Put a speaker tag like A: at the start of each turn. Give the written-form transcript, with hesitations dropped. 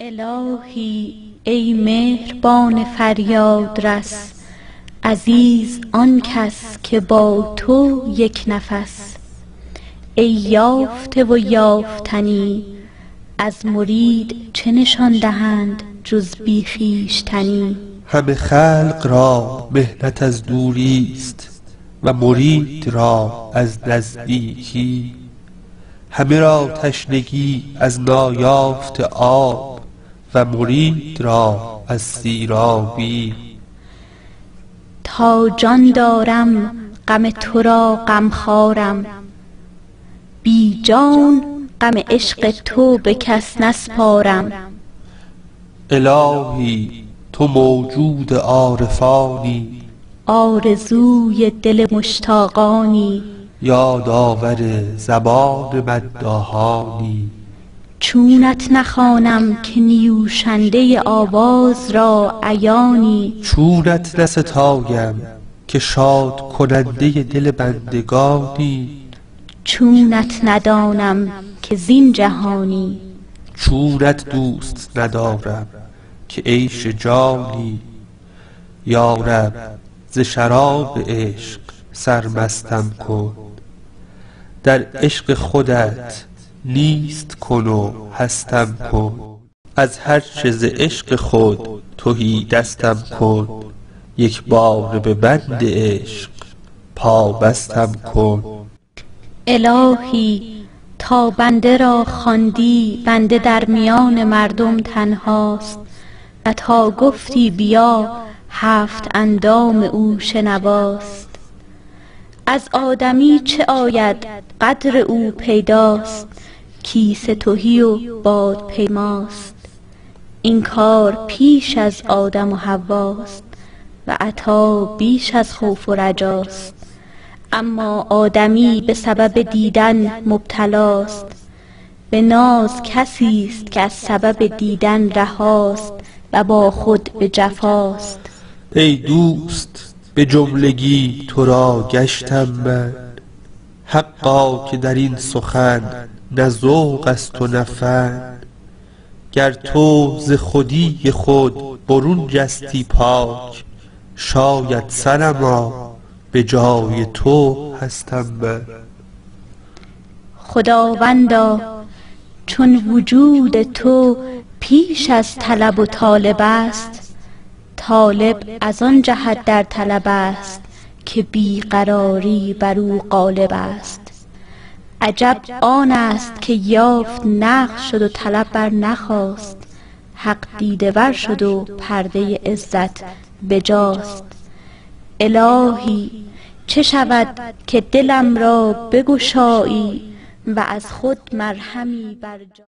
A: الهی ای مهربان فریاد رس، عزیز آن کس که با تو یک نفس. ای یافته و یافتنی، از مرید چه نشان دهند جز بی خویشتنی.
B: همه خلق را محنت از دوری است و مرید را از نزدیکی. همه را تشنگی از نایافته آب و مرید را از سیرابی.
A: تا جان دارم غم تو را غمخوارم، بی جان غم عشق تو به کس نسپارم.
B: الهی تو موجود عارفانی،
A: آرزوی دل مشتاقانی.
B: یادآور زبان مداحانی.
A: چونت نخوانم که نیوشنده آواز را عیانی.
B: چونت نستایم که شاد کننده دل بندگانی.
A: چونت ندانم که زین جهانی.
B: چونت دوست ندارم که عیش جانی. یارب ز شراب عشق سرمستم کن، در عشق خودت نیست کن و هستم کن. از هر چه ز عشق خود تهی دستم کن، یک باره به بند عشق پابستم کن.
A: الهی تا بنده را خواندی، بنده در میان مردم تنهاست. و تا گفتی بیا، 7 اندام او شنواست. از آدمی چه آید قدر او پیداست، کیسه تهی و باد پیماست. این کار پیش از آدم و حواست، و عطا بیش از خوف و رجاست. اما آدمی به سبب دیدن مبتلاست، به ناز کسی است که از سبب دیدن رهاست و با خود به جفاست.
B: ای دوست به جملگی تو را گشتم من، حقا که در این سخن نه ذوق است و نه فن. گر تو ز خودی خود برون جستی پاک، شاید صنما به جای تو هستم من.
A: خداوندا چون وجود تو پیش از طلب و طالب است، طالب از آن جهت در طلب است که بیقراری بر او غالب است. عجب آن است که یافت نقش شد و طلب بر نخواست، حق دیده ور شد و پرده عزت بجاست. الهی چه شود که دلم را بگشایی و از خود مرهمی بر جا